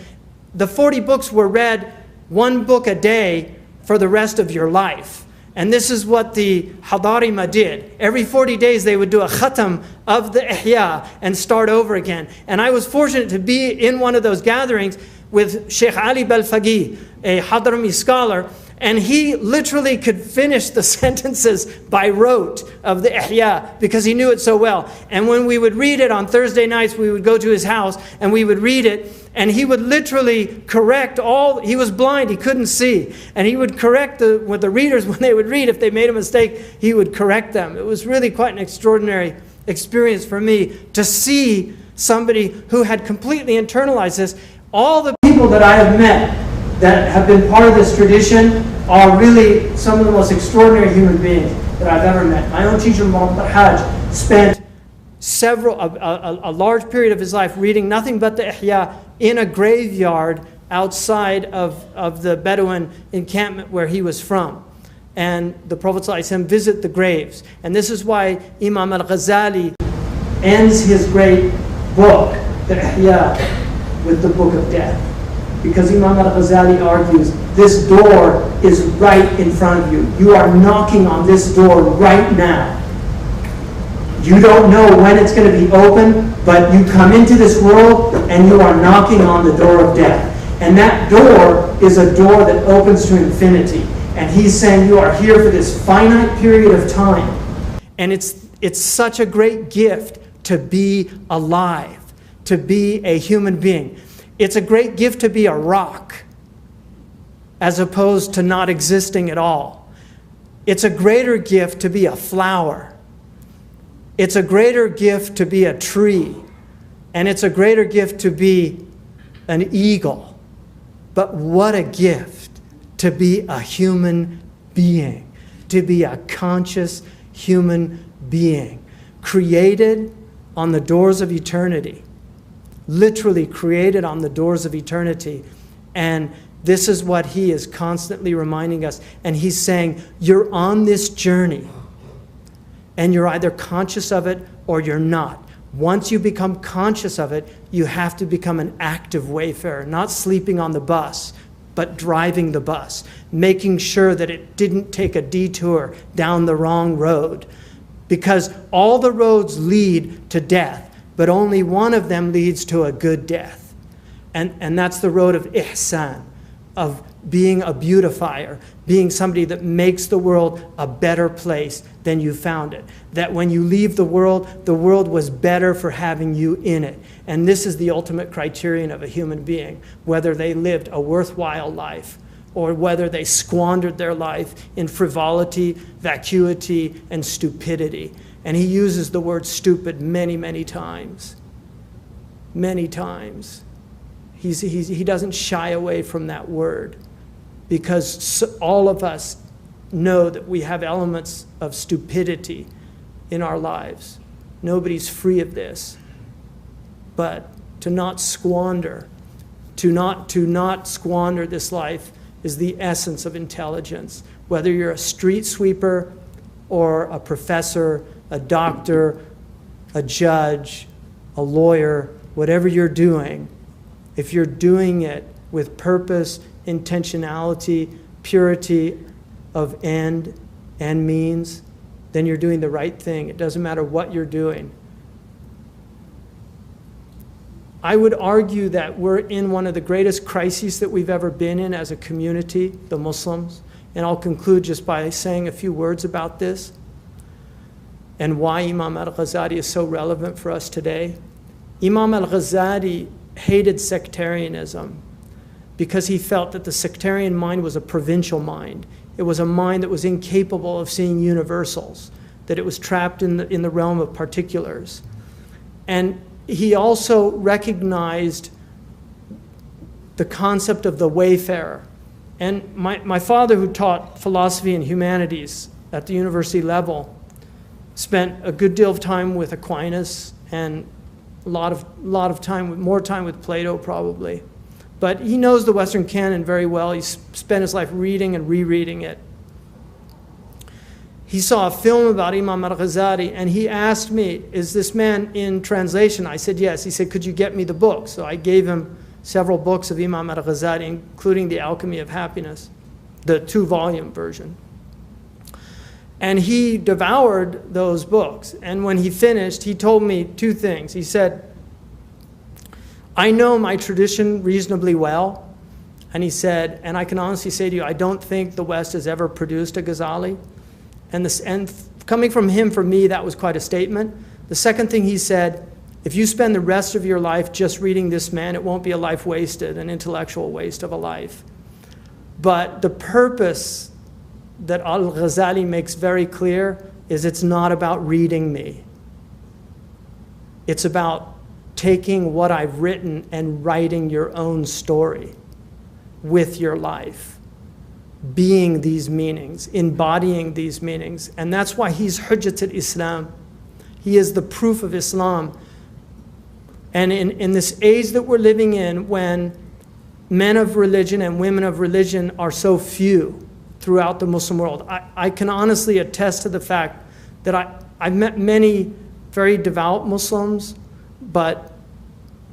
the 40 books were read 1 book a day for the rest of your life. And this is what the Hadarima did. Every 40 days they would do a khatam of the Ihya and start over again. And I was fortunate to be in one of those gatherings with Shaykh Ali Balfaqih, a Hadrami scholar, and he literally could finish the sentences by rote of the Ihya because he knew it so well. And when we would read it on Thursday nights, we would go to his house and we would read it, and he would literally correct he was blind, he couldn't see, and he would correct the readers when they would read. If they made a mistake, he would correct them. It was really quite an extraordinary experience for me to see somebody who had completely internalized this. All the people that I have met that have been part of this tradition are really some of the most extraordinary human beings. that I've ever met. My own teacher, Muhammad Hajj, spent a large period of his life reading nothing but the Ihya in a graveyard outside of the Bedouin encampment where he was from. And the Prophet ﷺ visit the graves. And this is why Imam Al-Ghazali ends his great book, the Ihya, with the Book of Death. Because Imam Al-Ghazali argues, this door is right in front of you. You are knocking on this door right now. You don't know when it's going to be open, but you come into this world and you are knocking on the door of death. And that door is a door that opens to infinity. And he's saying you are here for this finite period of time. And it's such a great gift to be alive, to be a human being. It's a great gift to be a rock, as opposed to not existing at all. It's a greater gift to be a flower. It's a greater gift to be a tree. And it's a greater gift to be an eagle. But what a gift to be a human being, to be a conscious human being, created on the doors of eternity, literally created on the doors of eternity. And this is what he is constantly reminding us. And he's saying, you're on this journey, and you're either conscious of it or you're not. Once you become conscious of it, you have to become an active wayfarer, not sleeping on the bus, but driving the bus, making sure that it didn't take a detour down the wrong road. Because all the roads lead to death, but only one of them leads to a good death. And that's the road of ihsan, of being a beautifier, being somebody that makes the world a better place than you found it. That when you leave the world was better for having you in it. And this is the ultimate criterion of a human being, whether they lived a worthwhile life or whether they squandered their life in frivolity, vacuity, and stupidity. And he uses the word stupid many, many times. Many times. He doesn't shy away from that word, because all of us know that we have elements of stupidity in our lives. Nobody's free of this. But to not squander, to not squander this life is the essence of intelligence. Whether you're a street sweeper or a professor, a doctor, a judge, a lawyer, whatever you're doing, if you're doing it with purpose, intentionality, purity of end and means, then you're doing the right thing. It doesn't matter what you're doing. I would argue that we're in one of the greatest crises that we've ever been in as a community, the Muslims. And I'll conclude just by saying a few words about this and why Imam Al-Ghazali is so relevant for us today. Imam Al-Ghazali hated sectarianism because he felt that the sectarian mind was a provincial mind. It was a mind that was incapable of seeing universals, that it was trapped in the realm of particulars. And he also recognized the concept of the wayfarer. And my father, who taught philosophy and humanities at the university level, spent a good deal of time with Aquinas and a lot of time, more time with Plato probably. But he knows the Western canon very well. He spent his life reading and rereading it. He saw a film about Imam Al-Ghazali, and he asked me, is this man in translation? I said, yes. He said, could you get me the book? So I gave him several books of Imam Al-Ghazali, including The Alchemy of Happiness, the 2-volume version. And he devoured those books. And when he finished, he told me 2 things. He said, I know my tradition reasonably well. And he said, and I can honestly say to you, I don't think the West has ever produced a Ghazali. And coming from him, for me, that was quite a statement. The second thing he said, if you spend the rest of your life just reading this man, it won't be a life wasted, an intellectual waste of a life. But the purpose that Al-Ghazali makes very clear is it's not about reading me. It's about taking what I've written and writing your own story with your life. being these meanings, embodying these meanings. And that's why he's Hujjat al-Islam. He is the proof of Islam. And in this age that we're living in, when men of religion and women of religion are so few throughout the Muslim world, I can honestly attest to the fact that I've met many very devout Muslims, but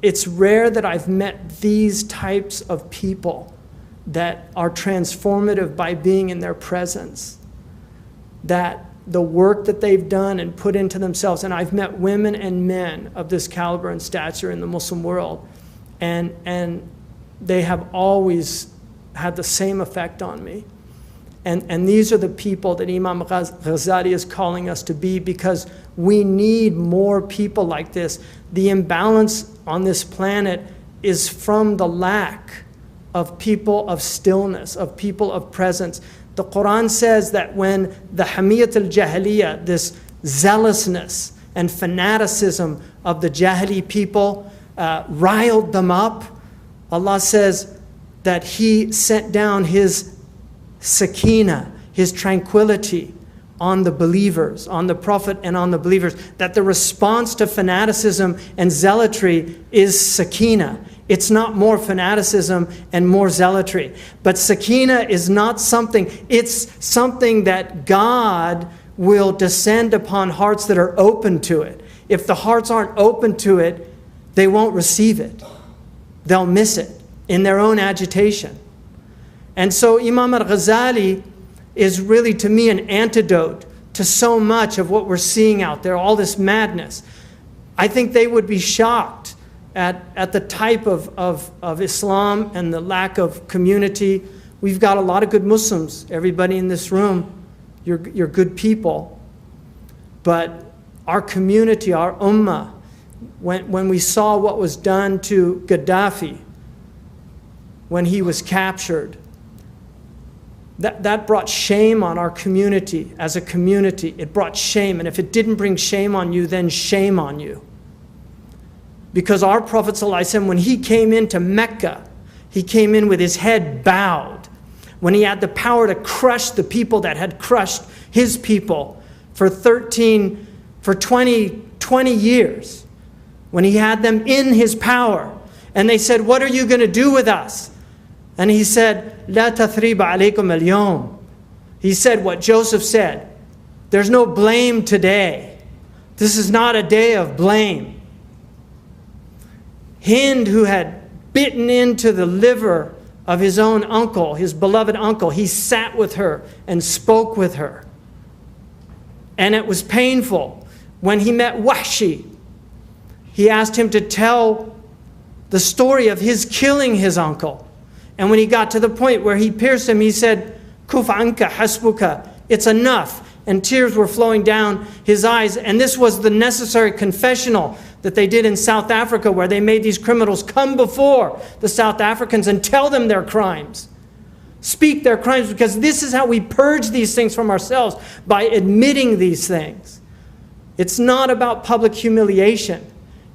it's rare that I've met these types of people that are transformative by being in their presence, that the work that they've done and put into themselves. And I've met women and men of this caliber and stature in the Muslim world, and they have always had the same effect on me. And these are the people that Imam Ghazali is calling us to be, because we need more people like this. The imbalance on this planet is from the lack of people of stillness, of people of presence. The Quran says that when the Hamiyat al-Jahiliyyah, this zealousness and fanaticism of the Jahili people riled them up, Allah says that He sent down His sakina, His tranquility on the believers, on the Prophet and on the believers, that the response to fanaticism and zealotry is sakina. It's not more fanaticism and more zealotry. But sakina is not something, it's something that God will descend upon hearts that are open to it. If the hearts aren't open to it, they won't receive it. They'll miss it in their own agitation. And so Imam al-Ghazali is really, to me, an antidote to so much of what we're seeing out there, all this madness. I think they would be shocked at the type of Islam and the lack of community. We've got a lot of good Muslims. Everybody in this room, you're good people. But our community, our ummah, when we saw what was done to Gaddafi when he was captured, that brought shame on our community as a community. It brought shame. And if it didn't bring shame on you, then shame on you. Because our Prophet ﷺ, when he came into Mecca, he came in with his head bowed. When he had the power to crush the people that had crushed his people for 20 years. When he had them in his power. And they said, what are you going to do with us? And he said, La tathriba alaykum al-yawm. He said what Joseph said. There's no blame today. This is not a day of blame. Hind, who had bitten into the liver of his own uncle, his beloved uncle, he sat with her and spoke with her. And it was painful. When he met Wahshi, he asked him to tell the story of his killing his uncle. And when he got to the point where he pierced him, he said, Kuf anka hasbuka, it's enough. And tears were flowing down his eyes. And this was the necessary confessional that they did in South Africa, where they made these criminals come before the South Africans and tell them their crimes. Speak their crimes, because this is how we purge these things from ourselves, by admitting these things. It's not about public humiliation.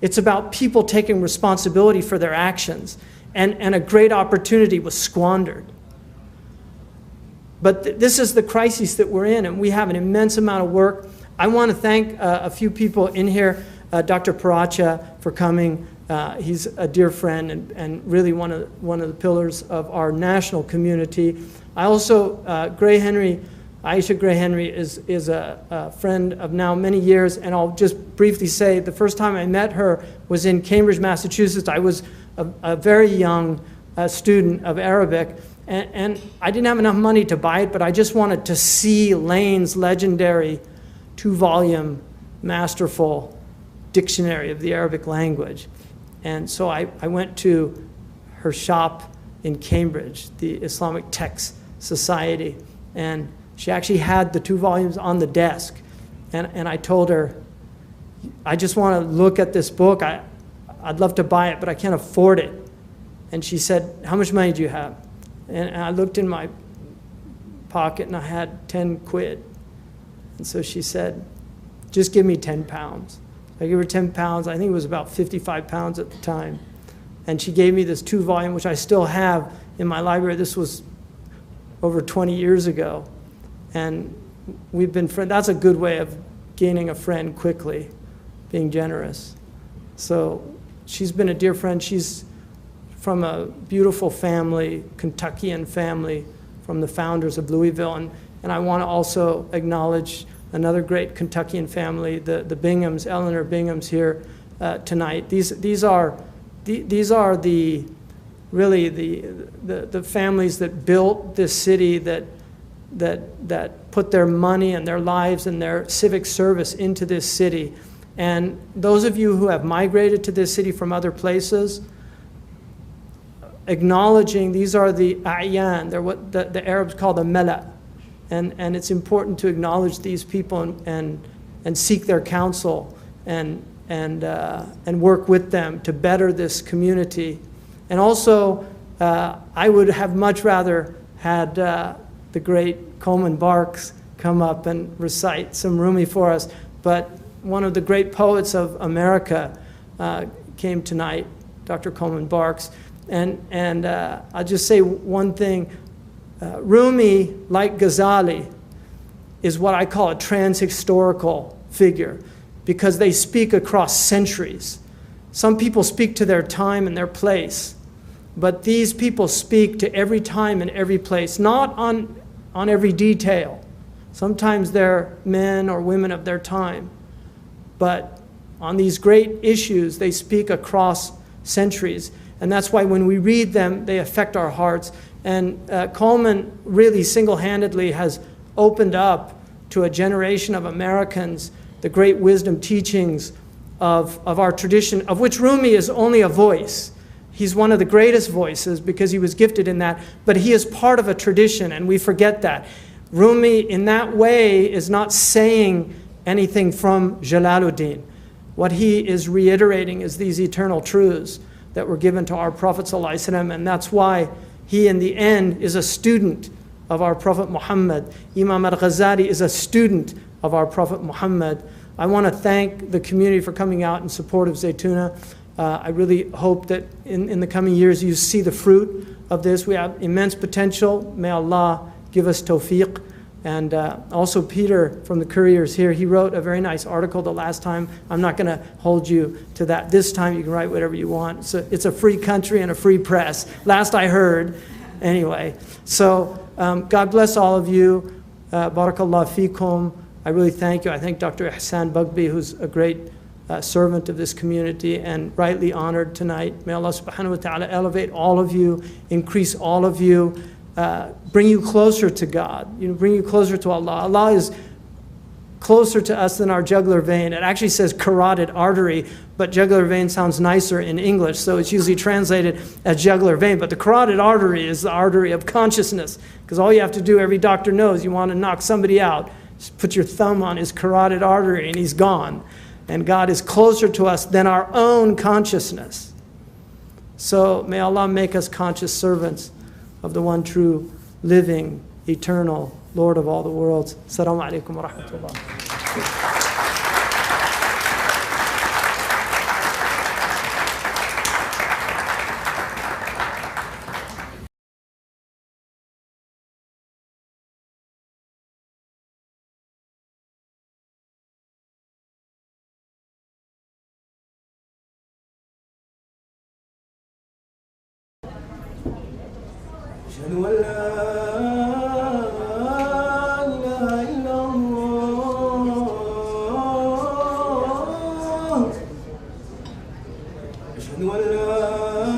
It's about people taking responsibility for their actions. And a great opportunity was squandered. But this is the crisis that we're in, and we have an immense amount of work. I want to thank a few people in here, Dr. Paracha for coming. He's a dear friend and really one of the pillars of our national community. I also, Gray Henry, Aisha Gray Henry is a friend of now many years, and I'll just briefly say the first time I met her was in Cambridge, Massachusetts. I was a very young student of Arabic, and I didn't have enough money to buy it, but I just wanted to see Lane's legendary 2-volume masterful dictionary of the Arabic language. And so I went to her shop in Cambridge, the Islamic Text Society, and she actually had the 2 volumes on the desk. And I told her, I just want to look at this book. I'd love to buy it, but I can't afford it. And she said, how much money do you have? And I looked in my pocket and I had 10 quid. And so she said, just give me 10 pounds. I gave her 10 pounds. I think it was about 55 pounds at the time. And she gave me this 2-volume, which I still have in my library. This was over 20 years ago. And we've been friends. That's a good way of gaining a friend quickly, being generous. So she's been a dear friend. She's from a beautiful family, Kentuckian family, from the founders of Louisville. And I want to also acknowledge another great Kentuckian family, the Binghams, Eleanor Bingham's here tonight. These are the really the families that built this city, that put their money and their lives and their civic service into this city. And those of you who have migrated to this city from other places, acknowledging these are the a'yan, they're what the Arabs call the mala. And it's important to acknowledge these people and seek their counsel and work with them to better this community. And also, I would have much rather had the great Coleman Barks come up and recite some Rumi for us, but one of the great poets of America came tonight, Dr. Coleman Barks. And I'll just say one thing. Rumi, like Ghazali, is what I call a transhistorical figure because they speak across centuries. Some people speak to their time and their place, but these people speak to every time and every place, not on every detail. Sometimes they're men or women of their time, but on these great issues, they speak across centuries. And that's why when we read them, they affect our hearts. And Coleman really single-handedly has opened up to a generation of Americans the great wisdom teachings of our tradition, of which Rumi is only a voice. He's one of the greatest voices because he was gifted in that, but he is part of a tradition, and we forget that. Rumi, in that way, is not saying anything from Jalaluddin. What he is reiterating is these eternal truths that were given to our Prophet ﷺ, and that's why he, in the end, is a student of our Prophet Muhammad. Imam Al-Ghazali is a student of our Prophet Muhammad. I want to thank the community for coming out in support of Zaytuna. I really hope that in the coming years you see the fruit of this. We have immense potential. May Allah give us tawfiq. And also Peter from the Couriers here, he wrote a very nice article the last time. I'm not going to hold you to that. This time you can write whatever you want. It's a free country and a free press. Last I heard, anyway. So God bless all of you. Barakallah fikum. I really thank you. I thank Dr. Ihsan Bugby, who's a great servant of this community and rightly honored tonight. May Allah subhanahu wa ta'ala elevate all of you, increase all of you, bring you closer to God, bring you closer to Allah. Allah is closer to us than our jugular vein. It actually says carotid artery, but jugular vein sounds nicer in English, so it's usually translated as jugular vein. But the carotid artery is the artery of consciousness, because all you have to do, every doctor knows, you want to knock somebody out, just put your thumb on his carotid artery and he's gone. And God is closer to us than our own consciousness. So may Allah make us conscious servants of the one true, living, eternal Lord of all the worlds. Assalamu alaikum wa rahmatullah. أشهد أن لا إله إلا الله أشهد أن لا